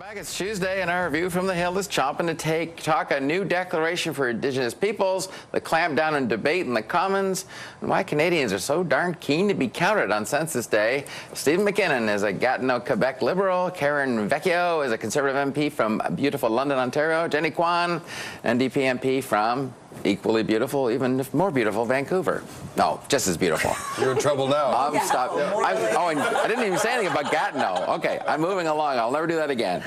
Back, it's Tuesday, and our View from the Hill is chomping to talk a new declaration for Indigenous peoples, the clampdown and debate in the Commons, and why Canadians are so darn keen to be counted on Census Day. Stephen McKinnon is a Gatineau, Quebec Liberal. Karen Vecchio is a Conservative MP from beautiful London, Ontario. Jenny Kwan, NDP MP from equally beautiful, even if more beautiful, Vancouver. No, just as beautiful. You're in trouble now. Stop. And I didn't even say anything about Gatineau. Okay, I'm moving along. I'll never do that again.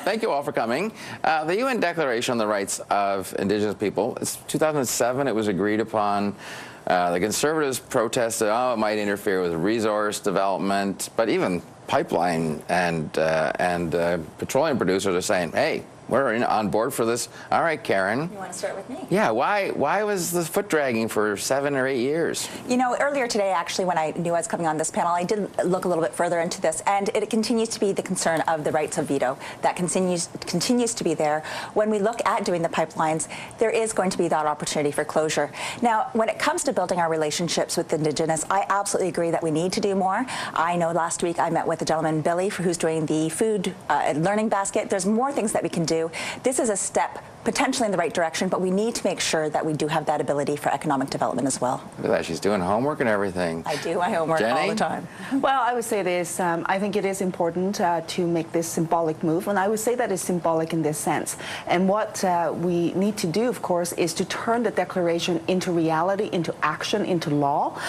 Thank you all for coming. The UN Declaration on the Rights of Indigenous People, it's 2007. It was agreed upon. The Conservatives protested, it might interfere with resource development, but even pipeline and petroleum producers are saying, hey, we're on board for this. All right, Karen. You want to start with me? Yeah, why was the foot dragging for 7 or 8 years? You know, earlier today, actually, when I knew I was coming on this panel, I did look a little bit further into this, and it continues to be the concern of the rights of veto. That continues to be there. When we look at doing the pipelines, there is going to be that opportunity for closure. Now, when it comes to building our relationships with Indigenous, I absolutely agree that we need to do more. I know last week I met with the gentleman, Billy, who's doing the food learning basket. There's more things that we can do. This is a step potentially in the right direction, but we need to make sure that we do have that ability for economic development as well. Look at that, she's doing homework and everything. I do my homework all the time. Well, I would say this, I think it is important to make this symbolic move, and I would say that it's symbolic in this sense. And what we need to do, of course, is to turn the declaration into reality, into action, into law.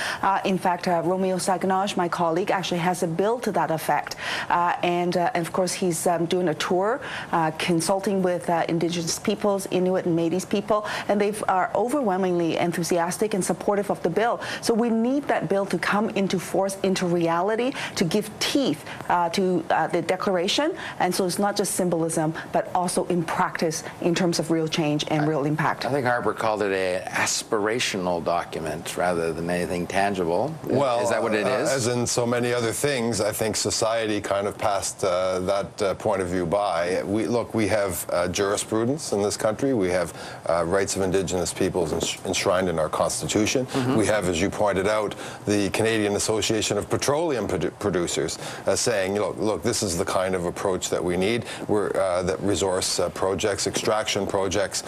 In fact, Romeo Saganage, my colleague, actually has a bill to that effect. And of course, he's doing a tour, consulting with Indigenous peoples, Inuit and Métis people, and they are overwhelmingly enthusiastic and supportive of the bill. So we need that bill to come into force, into reality, to give teeth to the declaration. And so it's not just symbolism, but also in practice in terms of real change and real impact. I think Harper called it an aspirational document rather than anything tangible. Well, is that what it is? As in so many other things, I think society kind of passed that point of view by. We have jurisprudence in this country. We have rights of Indigenous peoples enshrined in our Constitution. We have, as you pointed out, the Canadian Association of Petroleum Producers saying, look, this is the kind of approach that we need. That resource projects, extraction projects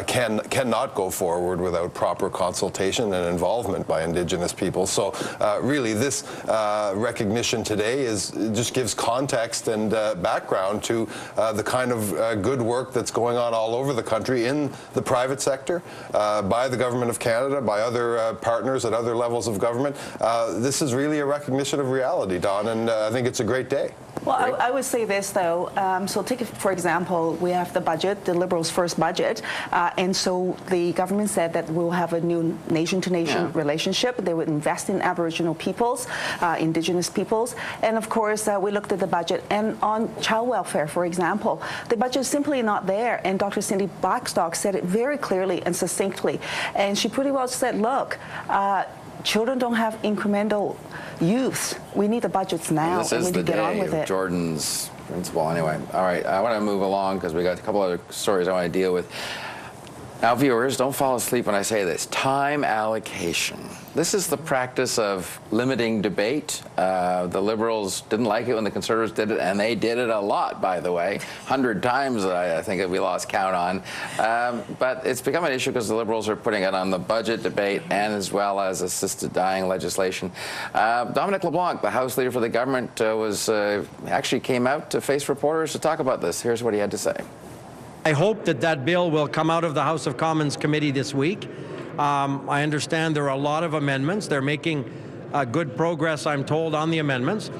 cannot go forward without proper consultation and involvement by Indigenous people. So really, this recognition today just gives context and background to the kind of good work that's going on all over the country in the private sector, by the Government of Canada, by other partners at other levels of government. This is really a recognition of reality, Don, and I think it's a great day. Well, I would say this, though. So take, for example, we have the budget, the Liberals' first budget, and so the government said that we'll have a new nation-to-nation relationship. They would invest in Aboriginal peoples, Indigenous peoples, and of course, we looked at the budget. And on child welfare, for example, the budget is simply not there, and Dr. Cindy Blackstock said it very clearly and succinctly. And she pretty well said, look, children don't have incremental youth. We need the budgets now. This is and we the need to get on day with of it. Jordan's principle. Anyway, all right, I want to move along because we got a couple other stories I want to deal with. Now, viewers, don't fall asleep when I say this. Time allocation. This is the practice of limiting debate. The Liberals didn't like it when the Conservatives did it, and they did it a lot, by the way. 100 times, I think, that we lost count on. But it's become an issue because the Liberals are putting it on the budget debate and as well as assisted dying legislation. Dominic LeBlanc, the House Leader for the government, actually came out to face reporters to talk about this. Here's what he had to say. I hope that bill will come out of the House of Commons committee this week. I understand there are a lot of amendments. They're making good progress, I'm told, on the amendments.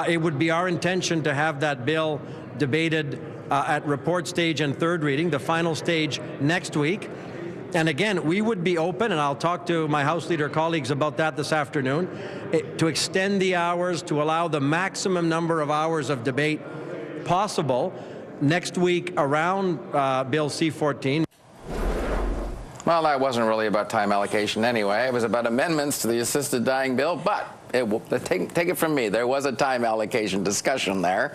It would be our intention to have that bill debated at report stage and third reading, the final stage next week. And again, we would be open, and I'll talk to my House Leader colleagues about that this afternoon, to extend the hours, to allow the maximum number of hours of debate possible next week around Bill C-14. Well, that wasn't really about time allocation anyway. It was about amendments to the assisted dying bill, but take it from me, there was a time allocation discussion there.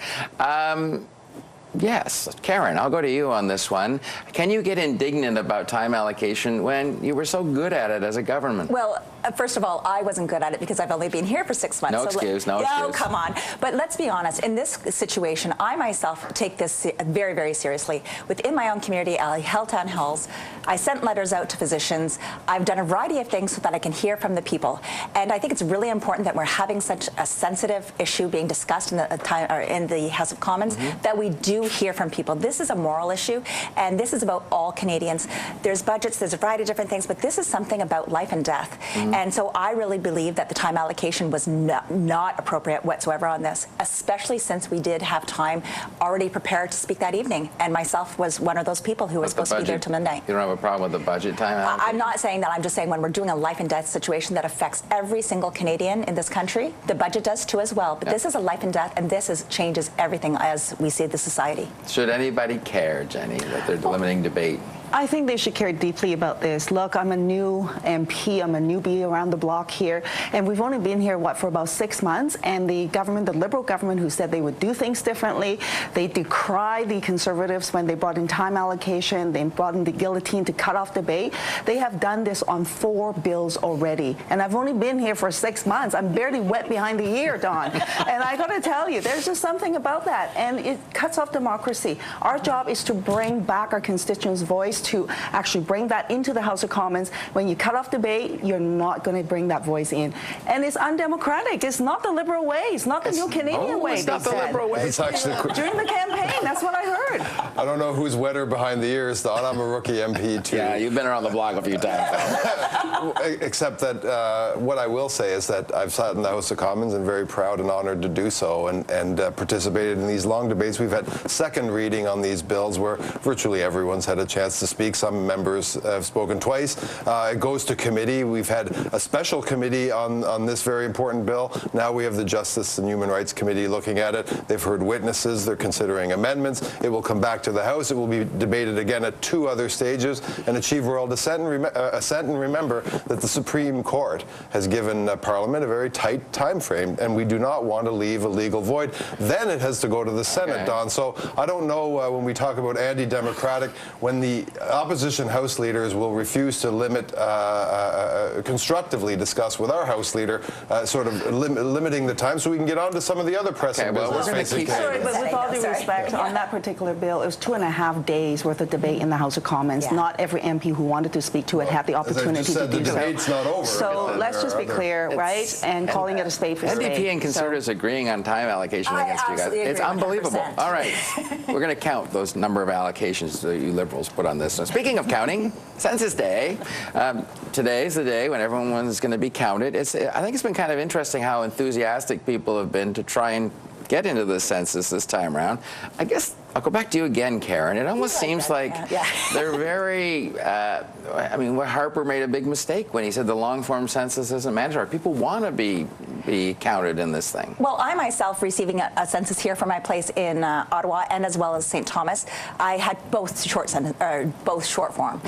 Yes. Karen, I'll go to you on this one. Can you get indignant about time allocation when you were so good at it as a government? Well, first of all, I wasn't good at it because I've only been here for 6 months. No excuse, no excuse. No, come on. But let's be honest. In this situation, I myself take this very, very seriously. Within my own community, I held town halls. I sent letters out to physicians. I've done a variety of things so that I can hear from the people. And I think it's really important that we're having such a sensitive issue being discussed in the House of Commons, that we do hear from people. This is a moral issue, and this is about all Canadians. There's budgets, there's a variety of different things, but this is something about life and death. And so I really believe that the time allocation was not appropriate whatsoever on this, especially since we did have time already prepared to speak that evening. And myself was one of those people who was supposed to be there till midnight. You don't have a problem with the budget time allocation? I'm not saying that. I'm just saying when we're doing a life and death situation that affects every single Canadian in this country, the budget does too as well. But this is a life and death, and this changes everything as we see the society. Should anybody care, Jenny, that they're delimiting debate? I think they should care deeply about this. Look, I'm a new MP. I'm a newbie around the block here. And we've only been here, for about 6 months. And the government, the Liberal government, who said they would do things differently, they decry the Conservatives when they brought in time allocation, they brought in the guillotine to cut off debate. They have done this on 4 bills already. And I've only been here for 6 months. I'm barely wet behind the ear, Don. And I got to tell you, there's just something about that. And it cuts off democracy. Our job is to bring back our constituents' voice, to actually bring that into the House of Commons. When you cut off debate, you're not going to bring that voice in. And it's undemocratic. It's not the Liberal way. It's not the new Canadian way, it's not the Liberal way. It's actually during the campaign, that's what I heard. I don't know who's wetter behind the ears, Don. I'm a rookie MP too. Yeah, you've been around the block a few times. Except that what I will say is that I've sat in the House of Commons and very proud and honored to do so, and participated in these long debates. We've had second reading on these bills where virtually everyone's had a chance to speak. Some members have spoken twice. It goes to committee. We've had a special committee on this very important bill. Now we have the Justice and Human Rights Committee looking at it. They've heard witnesses. They're considering amendments. It will come back to the House. It will be debated again at 2 other stages and achieve royal assent. And remember that the Supreme Court has given Parliament a very tight time frame, and we do not want to leave a legal void. Then it has to go to the Senate, Don. So I don't know when we talk about anti-democratic, when the opposition House leaders will refuse to limit, constructively discuss with our House leader, sort of limiting the time so we can get on to some of the other pressing business. We're going to keep Sorry, but with all due respect, on that particular bill, it was 2.5 days worth of debate in the House of Commons. Not every MP who wanted to speak to it had the opportunity to do so. The debate's not over. So let's just be clear, right? And calling it a spade for spade. NDP and Conservatives agreeing on time allocation against you guys. It's unbelievable. 100%. All right. We're going to count those number of allocations that you Liberals put on this. So speaking of counting, Census Day. Today's the day when everyone's going to be counted. I think it's been kind of interesting how enthusiastic people have been to try and get into the census this time around. I guess I'll go back to you again, Karen. It almost seems like they're very, I mean, Harper made a big mistake when he said the long-form census isn't mandatory. People want to be counted in this thing. Well, I myself, receiving a census here from my place in Ottawa and as well as St. Thomas, I had both short form.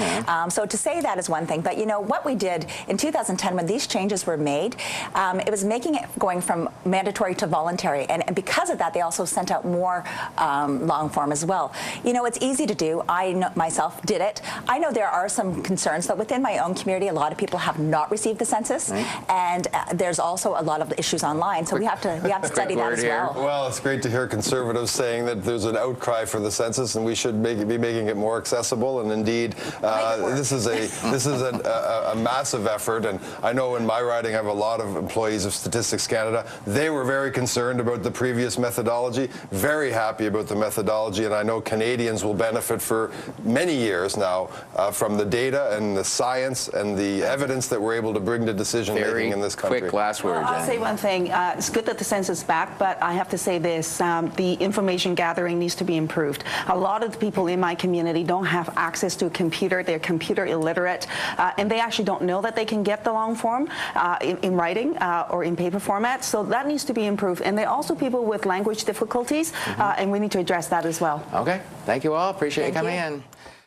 So to say that is one thing, but you know what we did in 2010 when these changes were made, it was making it going from mandatory to voluntary, and because of that, they also sent out more long form as well. You know, it's easy to do. I myself did it. I know there are some concerns that within my own community, a lot of people have not received the census, and there's also a lot of issues online. So we have to study that as well. Well, it's great to hear Conservatives saying that there's an outcry for the census, and we should be making it more accessible. And indeed, this is a massive effort. And I know in my riding, I have a lot of employees of Statistics Canada. They were very concerned about the previous methodology. Very happy about the methodology. And I know Canadians will benefit for many years now from the data and the science and the evidence that we're able to bring to decision-making in this country. Quick last word, I'll say one thing. It's good that the census is back, but I have to say this. The information gathering needs to be improved. A lot of the people in my community don't have access to a computer. They're computer illiterate, and they actually don't know that they can get the long form in writing or in paper format. So that needs to be improved. And there are also people with language difficulties, and we need to address that as well. Okay. Thank you all. Appreciate you coming in.